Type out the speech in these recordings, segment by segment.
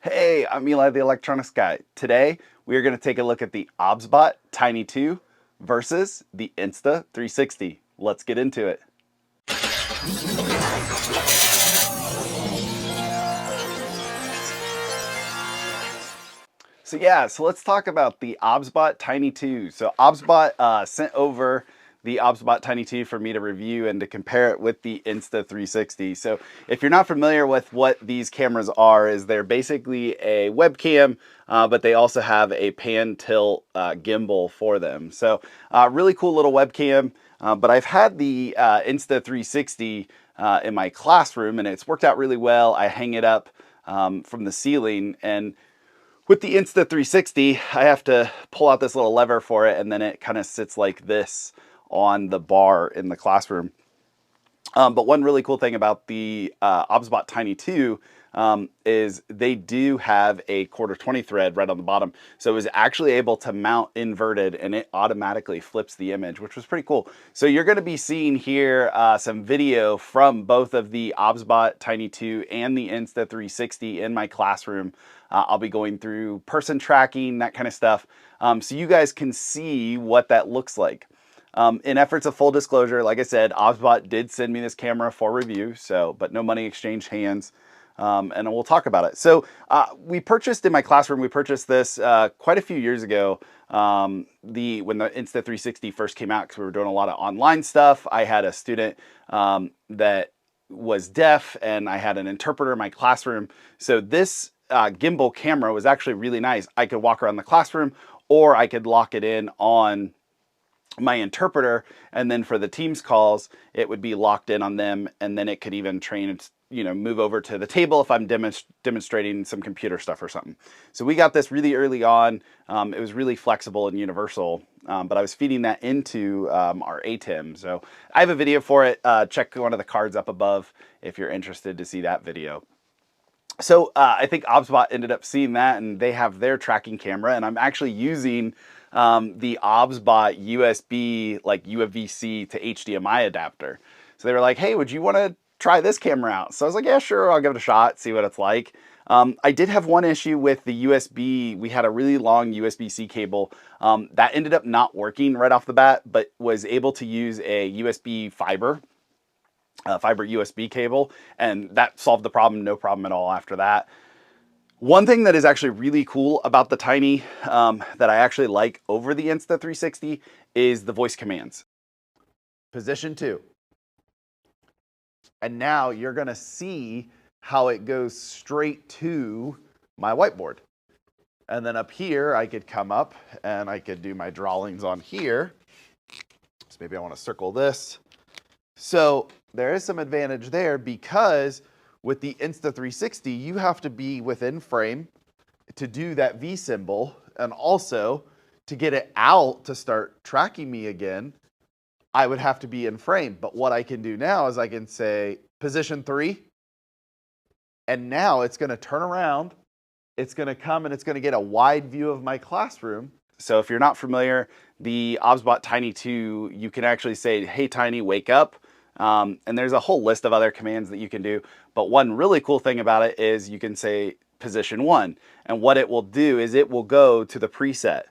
Hey, I'm Eli the Electronics Guy. Today, we are going to take a look at the OBSBOT Tiny 2 versus the Insta360. Let's get into it. So let's talk about the OBSBOT Tiny 2. So OBSBOT sent over the OBSBOT Tiny 2 for me to review and to compare it with the Insta360. So if you're not familiar with what these cameras are, is they're basically a webcam, but they also have a pan tilt gimbal for them. So really cool little webcam. But I've had the Insta360 in my classroom and it's worked out really well. I hang it up from the ceiling, and with the Insta360, I have to pull out this little lever for it, and then it kind of sits like this on the bar in the classroom. But one really cool thing about the OBSBOT Tiny 2 is they do have a 1/4-20 thread right on the bottom. So it was actually able to mount inverted, and it automatically flips the image, which was pretty cool. So you're going to be seeing here some video from both of the OBSBOT Tiny 2 and the Insta360 in my classroom. I'll be going through person tracking, that kind of stuff, so you guys can see what that looks like. In efforts of full disclosure, like I said, OBSBOT did send me this camera for review, but no money exchanged hands, and we'll talk about it. So we purchased in my classroom, we purchased this quite a few years ago, when the Insta360 first came out, because we were doing a lot of online stuff. I had a student that was deaf, and I had an interpreter in my classroom. So this gimbal camera was actually really nice. I could walk around the classroom, or I could lock it in on my interpreter, and then for the Teams calls, it would be locked in on them, and then it could even train, move over to the table if I'm demonstrating some computer stuff or something. So we got this really early on. It was really flexible and universal, but I was feeding that into our ATEM. So I have a video for it. Check one of the cards up above if you're interested to see that video. So I think OBSBOT ended up seeing that, and they have their tracking camera, and I'm actually using the OBSBOT USB, like UVC to HDMI adapter. So they were like, hey, would you want to try this camera out? So I was like, yeah, sure, I'll give it a shot, see what it's like. I did have one issue with the USB. We had a really long USB-C cable that ended up not working right off the bat, but was able to use a USB fiber USB cable, and that solved the problem, no problem at all after that. One thing that is actually really cool about the Tiny that I actually like over the Insta360 is the voice commands. Position 2. And now you're going to see how it goes straight to my whiteboard. And then up here, I could come up and I could do my drawings on here. So maybe I want to circle this. So there is some advantage there, because with the Insta360, you have to be within frame to do that V symbol, and also to get it out to start tracking me again, I would have to be in frame. But what I can do now is I can say position 3, and now it's going to turn around, it's going to come, and it's going to get a wide view of my classroom. So if you're not familiar, the OBSBOT Tiny 2, you can actually say, hey Tiny, wake up. And there's a whole list of other commands that you can do. But one really cool thing about it is you can say position 1. And what it will do is it will go to the preset,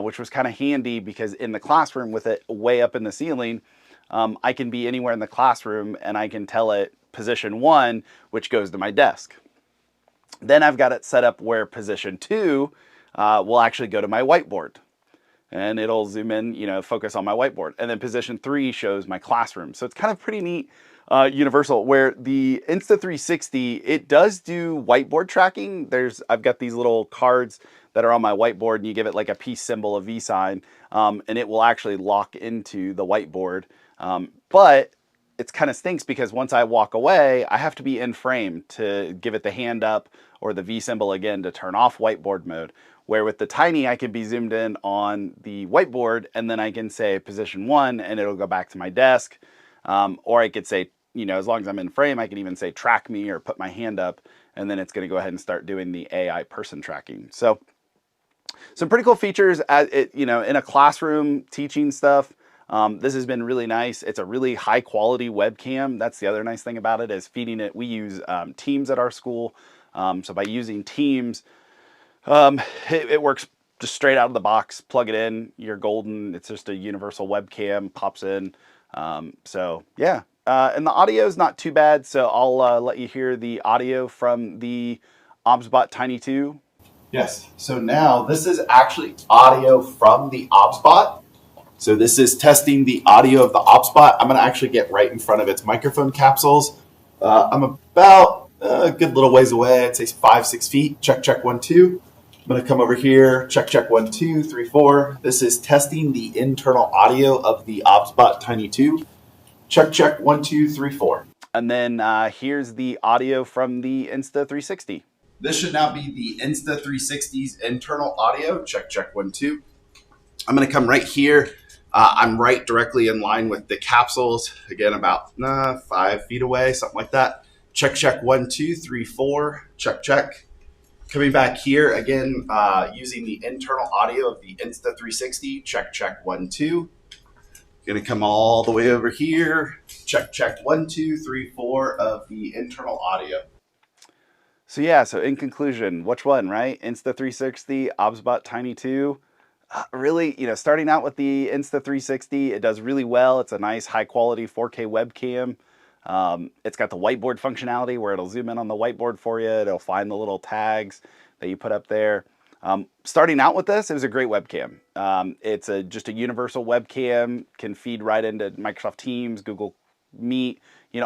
which was kind of handy, because in the classroom with it way up in the ceiling, I can be anywhere in the classroom and I can tell it position 1, which goes to my desk. Then I've got it set up where position 2 will actually go to my whiteboard. And it'll zoom in, focus on my whiteboard. And then position 3 shows my classroom. So it's kind of pretty neat, universal, where the Insta360, it does do whiteboard tracking. I've got these little cards that are on my whiteboard, and you give it like a peace symbol, a V sign, and it will actually lock into the whiteboard. But it's kind of stinks, because once I walk away, I have to be in frame to give it the hand up or the V symbol again to turn off whiteboard mode. Where with the Tiny, I can be zoomed in on the whiteboard, and then I can say position 1, and it'll go back to my desk. Or I could say, as long as I'm in frame, I can even say track me or put my hand up, and then it's going to go ahead and start doing the AI person tracking. So some pretty cool features in a classroom teaching stuff. This has been really nice. It's a really high quality webcam. That's the other nice thing about it, is feeding it. We use Teams at our school. So by using Teams, it works just straight out of the box. Plug it in, you're golden. It's just a universal webcam, pops in. So yeah, and the audio is not too bad. So I'll let you hear the audio from the OBSBOT Tiny 2. Yes, so now this is actually audio from the OBSBOT. So this is testing the audio of the OBSBOT. I'm going to actually get right in front of its microphone capsules. I'm about a good little ways away. I'd say 5-6 feet. Check, check, 1, 2. I'm going to come over here. Check, check, 1, 2, 3, 4. This is testing the internal audio of the OBSBOT Tiny 2. Check, check, 1, 2, 3, 4. And then here's the audio from the Insta360. This should now be the Insta360's internal audio. Check, check, 1, 2. I'm going to come right here. I'm right directly in line with the capsules. Again, about 5 feet away, something like that. Check, check, 1, 2, 3, 4. Check, check. Coming back here, again, using the internal audio of the Insta360. Check, check, 1, 2. Going to come all the way over here. Check, check, 1, 2, 3, 4 of the internal audio. So yeah, so in conclusion, which one, right? Insta360, OBSBOT Tiny 2. Really, starting out with the Insta360, it does really well. It's a nice high quality 4K webcam. It's got the whiteboard functionality where it'll zoom in on the whiteboard for you. It'll find the little tags that you put up there. Starting out with this, it was a great webcam. It's just a universal webcam, can feed right into Microsoft Teams, Google Meet,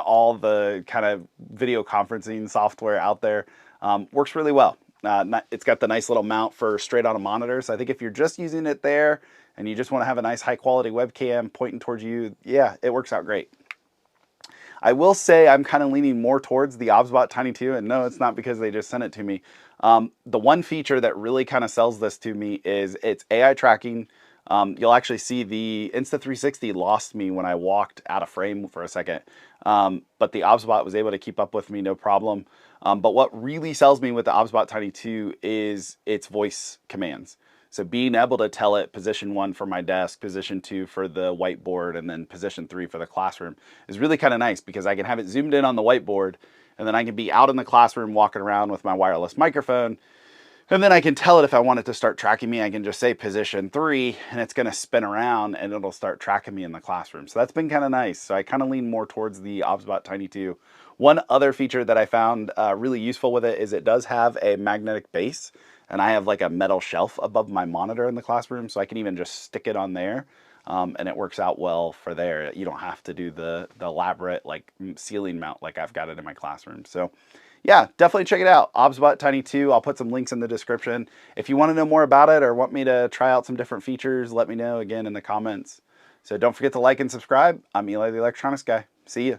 all the kind of video conferencing software out there. Works really well. It's got the nice little mount for straight on a monitor. So I think if you're just using it there and you just want to have a nice high quality webcam pointing towards you, yeah, it works out great. I will say I'm kind of leaning more towards the OBSBOT Tiny 2, and no, it's not because they just sent it to me. The one feature that really kind of sells this to me is its AI tracking. You'll actually see the Insta360 lost me when I walked out of frame for a second, but the OBSBOT was able to keep up with me no problem. But what really sells me with the OBSBOT Tiny 2 is its voice commands. So being able to tell it position 1 for my desk, position 2 for the whiteboard, and then position 3 for the classroom is really kind of nice because I can have it zoomed in on the whiteboard, and then I can be out in the classroom walking around with my wireless microphone. And then I can tell it if I want it to start tracking me, I can just say position 3 and it's going to spin around and it'll start tracking me in the classroom. So that's been kind of nice. So I kind of lean more towards the OBSBOT Tiny 2. One other feature that I found really useful with it is it does have a magnetic base, and I have like a metal shelf above my monitor in the classroom, so I can even just stick it on there. And it works out well for there. You don't have to do the elaborate like ceiling mount like I've got it in my classroom. So yeah, definitely check it out. OBSBOT Tiny 2. I'll put some links in the description. If you want to know more about it or want me to try out some different features, let me know again in the comments. So don't forget to like and subscribe. I'm Eli the Electronics Guy. See ya.